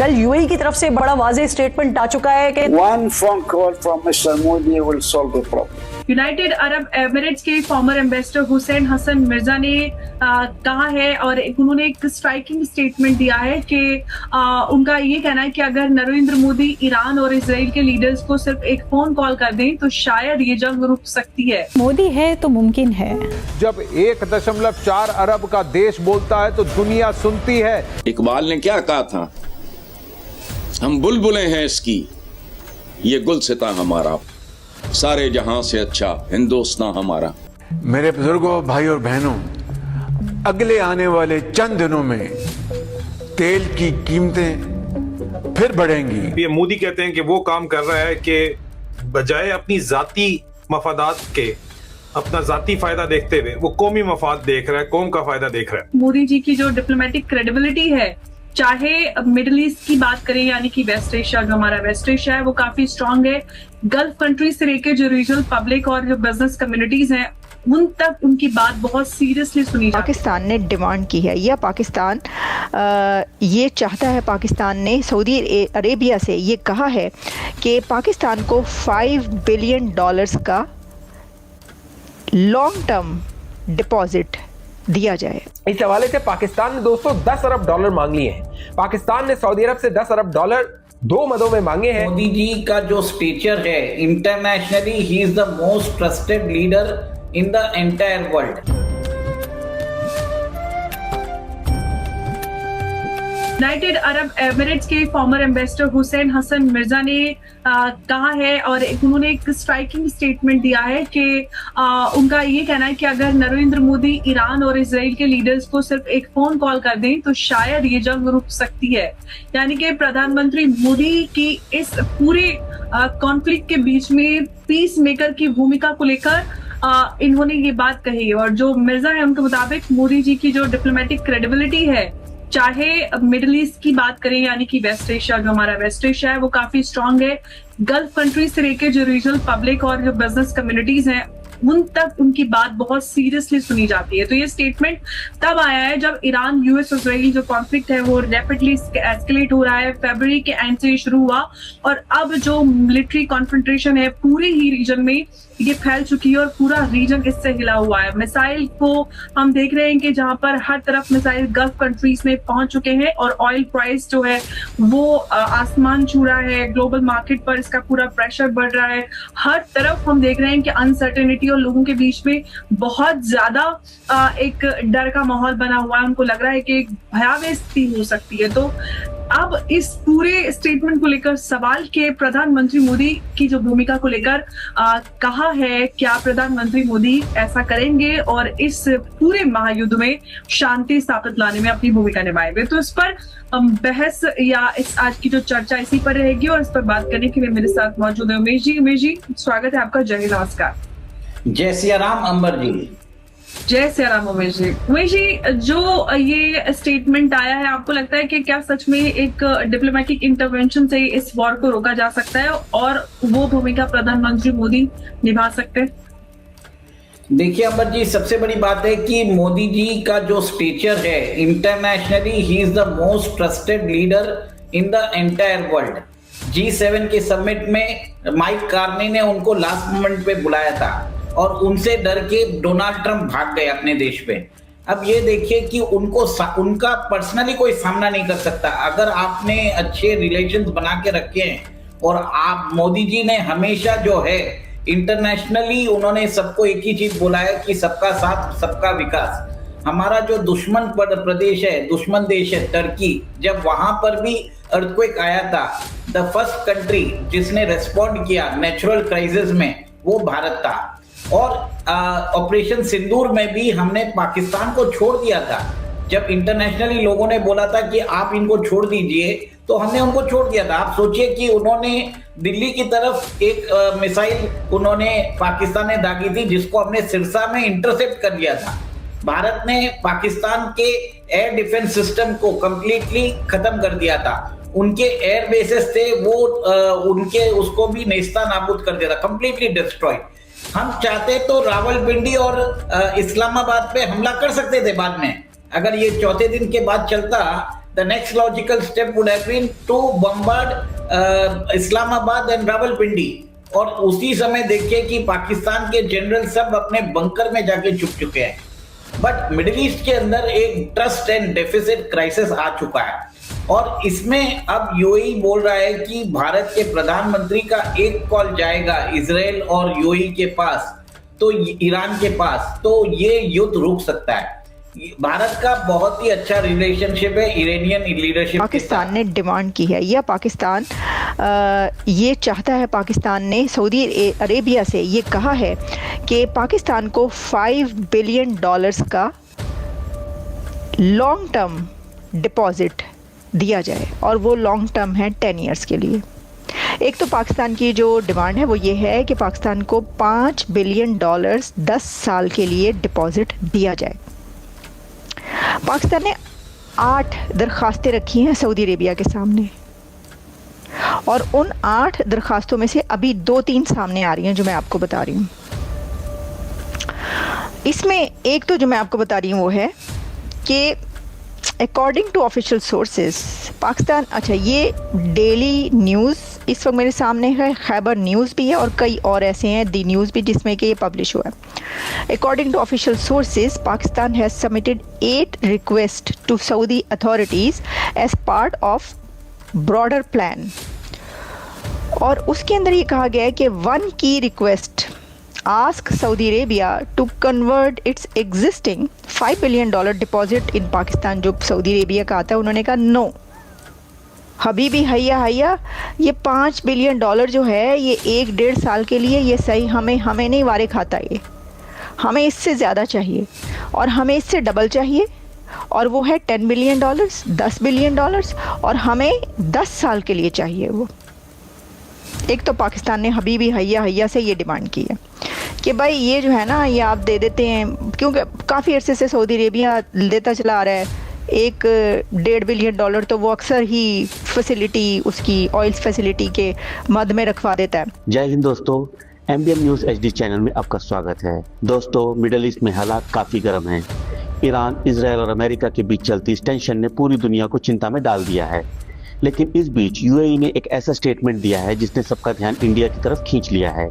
कल यूएई की तरफ से बड़ा वाज़ेह स्टेटमेंट आ चुका है कि one phone call from Mr. Modi will solve the problem. United Arab Emirates के फॉर्मर एम्बेसडर हुसैन हसन मिर्जा ने कहा है और उन्होंने एक स्ट्राइकिंग स्टेटमेंट दिया है कि उनका ये कहना है कि अगर नरेंद्र मोदी ईरान और इजराइल के लीडर्स को सिर्फ एक फोन कॉल कर दें तो शायद ये जंग रुक सकती है। मोदी है तो मुमकिन है। जब 1.4 अरब का देश बोलता है तो दुनिया सुनती है। इकबाल ने क्या कहा था, हम बुलबुलें हैं इसकी, ये गुलसिता हमारा, सारे जहां से अच्छा हिंदुस्तान हमारा। मेरे बुजुर्गों, भाई और बहनों, अगले आने वाले चंद दिनों में तेल की कीमतें फिर बढ़ेंगी। ये मोदी कहते हैं कि वो काम कर रहा है कि बजाय अपनी जाती मफादात के, अपना जाती फायदा देखते हुए वो कौमी मफाद देख रहा है, कौम का फायदा देख रहा है। मोदी जी की जो डिप्लोमेटिक क्रेडिबिलिटी है, चाहे मिडिल ईस्ट की बात करें यानी कि वेस्ट एशिया, जो हमारा वेस्ट एशिया है वो काफी स्ट्रांग है। गल्फ कंट्री से लेकर जो रीजनल पब्लिक और जो बिजनेस कम्युनिटीज हैं उन तक उनकी बात बहुत सीरियसली सुनी जाती है। पाकिस्तान ने डिमांड की है या पाकिस्तान ये चाहता है, पाकिस्तान ने सऊदी अरेबिया से ये कहा है कि पाकिस्तान को $5 बिलियन का लॉन्ग टर्म डिपॉजिट दिया जाए। इस हवाले से पाकिस्तान ने दोस्तों $10 अरब मांग लिए हैं। पाकिस्तान ने सऊदी अरब से $10 अरब 2 मदों में मांगे हैं। मोदी जी का जो स्टेचर है internationally, he is the most trusted leader in the entire world. United Arab Emirates के फॉर्मर एम्बेसडर हुसैन हसन मिर्जा ने कहा है और उन्होंने एक स्ट्राइकिंग स्टेटमेंट दिया है कि उनका ये कहना है कि अगर नरेंद्र मोदी ईरान और इजराइल के लीडर्स को सिर्फ एक फोन कॉल कर दें तो शायद ये जंग रुक सकती है। यानी कि प्रधानमंत्री मोदी की इस पूरे कॉन्फ्लिक्ट के बीच में पीस मेकर की भूमिका को लेकर इन्होंने ये बात कही है। और जो मिर्जा है उनके मुताबिक मोदी जी की जो डिप्लोमेटिक क्रेडिबिलिटी है, चाहे मिडिल ईस्ट की बात करें यानी कि वेस्ट एशिया, जो हमारा वेस्ट एशिया है वो काफी स्ट्रांग है। गल्फ कंट्री से लेकर जो रीजनल पब्लिक और जो बिजनेस कम्युनिटीज हैं उन तक उनकी बात बहुत सीरियसली सुनी जाती है। तो ये स्टेटमेंट तब आया है जब ईरान यूएस इजराइल जो कॉन्फ्लिक्ट है वो रैपिडली एस्केलेट हो रहा है। फरवरी के एंड से शुरू हुआ और अब जो मिलिट्री कॉन्फ्रंट्रेशन है पूरे ही रीजन में ये फैल चुकी है और पूरा रीजन इससे हिला हुआ है। मिसाइल को हम देख रहे हैं कि जहां पर हर तरफ मिसाइल गल्फ कंट्रीज में पहुंच चुके हैं और ऑयल प्राइस जो है वो आसमान छू रहा है। ग्लोबल मार्केट पर इसका पूरा प्रेशर बढ़ रहा है। हर तरफ हम देख रहे हैं कि अनसर्टेनिटी और लोगों के बीच में बहुत ज्यादा एक डर का माहौल बना हुआ है। उनको लग रहा है कि एक भयावह स्थिति हो सकती है। तो अब इस पूरे स्टेटमेंट को लेकर सवाल के प्रधानमंत्री मोदी की जो भूमिका को लेकर कहा है, क्या प्रधानमंत्री मोदी ऐसा करेंगे और इस पूरे महायुद्ध में शांति स्थापित लाने में अपनी भूमिका निभाएंगे? तो इस पर बहस या इस आज की जो चर्चा इसी पर रहेगी और इस पर बात करने के लिए मेरे साथ मौजूद है उमेश जी। उमेश जी, स्वागत है आपका। जय हिंद, नमस्कार। जय सिया राम अंबर जी। जय सिया राम उमेश जी। उमेश जी, जो ये स्टेटमेंट आया है, आपको लगता है कि क्या सच में एक डिप्लोमेटिक इंटरवेंशन से इस वॉर को रोका जा सकता है और वो भूमिका प्रधानमंत्री मोदी निभा सकते हैं? देखिए अंबर जी, सबसे बड़ी बात है कि मोदी जी का जो स्टेचर है internationally, he is the most trusted leader in the entire world. G7 के समिट में माइक कार्नी ने उनको लास्ट मोमेंट पे बुलाया था और उनसे डर के डोनाल्ड ट्रंप भाग गए अपने देश पे। अब ये देखिए कि उनका पर्सनली कोई सामना नहीं कर सकता। अगर आपने अच्छे रिलेशंस बना के रखे हैं और आप, मोदी जी ने हमेशा जो है इंटरनेशनली उन्होंने सबको एक ही चीज बोला है कि सबका साथ सबका विकास। हमारा जो दुश्मन प्रदेश है, दुश्मन देश है टर्की, जब वहां पर भी अर्थक्वेक आया था, द फर्स्ट कंट्री जिसने रेस्पॉन्ड किया नेचुरल क्राइसिस में वो भारत था। और ऑपरेशन सिंदूर में भी हमने पाकिस्तान को छोड़ दिया था। जब इंटरनेशनली लोगों ने बोला था कि आप इनको छोड़ दीजिए तो हमने उनको छोड़ दिया था। आप सोचिए कि उन्होंने दिल्ली की तरफ एक मिसाइल उन्होंने पाकिस्तान ने दागी थी जिसको हमने सिरसा में इंटरसेप्ट कर दिया था। भारत ने पाकिस्तान के एयर डिफेंस सिस्टम को कंप्लीटली खत्म कर दिया था। उनके एयर बेसेस थे वो उनके उसको भी नेस्ता नाबूद कर दिया था, कंप्लीटली डिस्ट्रॉय। हम चाहते तो रावलपिंडी और इस्लामाबाद पे हमला कर सकते थे बाद में, अगर ये चौथे दिन के बाद चलता। The the next logical step would have been to bombard Islamabad and Rawalpindi. और उसी समय देखिए कि पाकिस्तान के जनरल सब अपने बंकर में जाके छुप चुके हैं। बट मिडिल ईस्ट के अंदर एक ट्रस्ट एंड डेफिसिट क्राइसिस आ चुका है और इसमें अब यूएई बोल रहा है कि भारत के प्रधानमंत्री का एक कॉल जाएगा इजराइल और यूएई के पास, तो ईरान के पास, तो ये युद्ध रुक सकता है। भारत का बहुत ही अच्छा रिलेशनशिप है इरानियन लीडरशिप। पाकिस्तान ने डिमांड की है या पाकिस्तान ये चाहता है, पाकिस्तान ने सऊदी अरेबिया से ये कहा है कि पाकिस्तान को $5 बिलियन का लॉन्ग टर्म डिपॉजिट दिया जाए और वो लॉन्ग टर्म है 10 इयर्स के लिए। एक तो पाकिस्तान की जो डिमांड है वो ये है कि पाकिस्तान को $5 बिलियन 10 साल के लिए डिपॉजिट दिया जाए। पाकिस्तान ने 8 दरखास्तें रखी हैं सऊदी अरेबिया के सामने और उन 8 दरखास्तों में से अभी 2-3 सामने आ रही हैं जो मैं आपको बता रही हूँ। इसमें एक तो जो मैं आपको बता रही हूँ वो है कि according to official sources Pakistan, अच्छा ये डेली न्यूज़ इस वक्त मेरे सामने है, खैबर न्यूज़ भी है और कई और ऐसे हैं दी न्यूज़ भी जिसमें कि ये पब्लिश हुआ है। According to official sources Pakistan has submitted 8 request to Saudi authorities as part of broader plan और उसके अंदर ये कहा गया है कि 1 की request ask Saudi Arabia to convert its existing $5 billion deposit in Pakistan. जो सऊदी अरेबिया का आता है उन्होंने कहा नो हबीबी हैया हैया, ये $5 बिलियन जो है ये 1-1.5 साल के लिए ये सही हमें नहीं वारे खाता, ये हमें इससे ज़्यादा चाहिए और हमें इससे डबल चाहिए और वो है $10 बिलियन, $10 बिलियन और हमें 10 साल के लिए चाहिए वो। एक तो पाकिस्तान ने हबीबी हैया हैया से ये डिमांड की है कि भाई ये जो है ना ये आप दे देते हैं, क्योंकि काफ़ी अरसे से सऊदी अरेबिया देता चला आ रहा है। 1-1.5 बिलियन तो वो अक्सर ही फैसिलिटी उसकी ऑयल फैसिलिटी के मद में रखवा देता है। जय हिंद दोस्तों, MBM न्यूज़ HD चैनल में आपका स्वागत है। दोस्तों, मिडिल ईस्ट में हालात काफ़ी गर्म हैं। ईरान, इजराइल और अमेरिका के बीच चलती इस टेंशन ने पूरी दुनिया को चिंता में डाल दिया है। लेकिन इस बीच UAE ने एक ऐसा स्टेटमेंट दिया है जिसने सबका ध्यान इंडिया की तरफ खींच लिया है।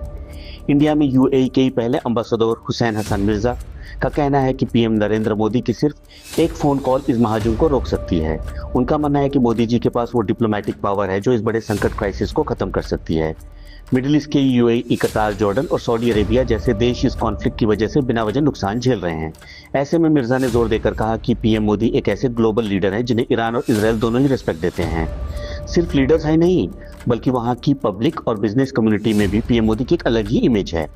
इंडिया में UAE के ही पहले अम्बासडर हुसैन हसन मिर्जा का कहना है कि PM नरेंद्र मोदी की सिर्फ एक फ़ोन कॉल इस महाजन को रोक सकती है। उनका मानना है कि मोदी जी के पास वो डिप्लोमेटिक पावर है जो इस बड़े संकट क्राइसिस को ख़त्म कर सकती है। मिडिल ईस्ट के UAE, कतार, जॉर्डन और सऊदी अरेबिया जैसे देश इस कॉन्फ्लिक्ट की वजह से बिना वजह नुकसान झेल रहे हैं। ऐसे में मिर्जा ने जोर देकर कहा कि PM मोदी एक ऐसे ग्लोबल लीडर हैं जिन्हें ईरान और इजराइल दोनों ही रिस्पेक्ट देते हैं। सिर्फ लीडर्स ही नहीं बल्कि वहाँ की पब्लिक और बिजनेस कम्युनिटी में भी PM मोदी की एक अलग ही इमेज है।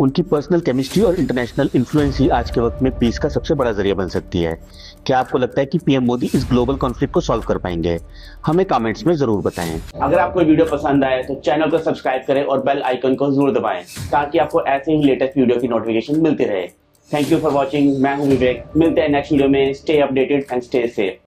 उनकी पर्सनल केमिस्ट्री और इंटरनेशनल इन्फ्लुएंस ही आज के वक्त में पीस का सबसे बड़ा जरिया बन सकती है। क्या आपको लगता है कि PM मोदी इस ग्लोबल कॉन्फ्लिक्ट को सॉल्व कर पाएंगे? हमें कमेंट्स में जरूर बताएं। अगर आपको वीडियो पसंद आए तो चैनल को सब्सक्राइब करें और बेल आइकन को जरूर दबाएं ताकि आपको ऐसे ही लेटेस्ट वीडियो की नोटिफिकेशन मिलती रहे। Thank you for watching. मैं हूं विवेक, मिलते हैं नेक्स्ट वीडियो में। Stay updated and stay safe.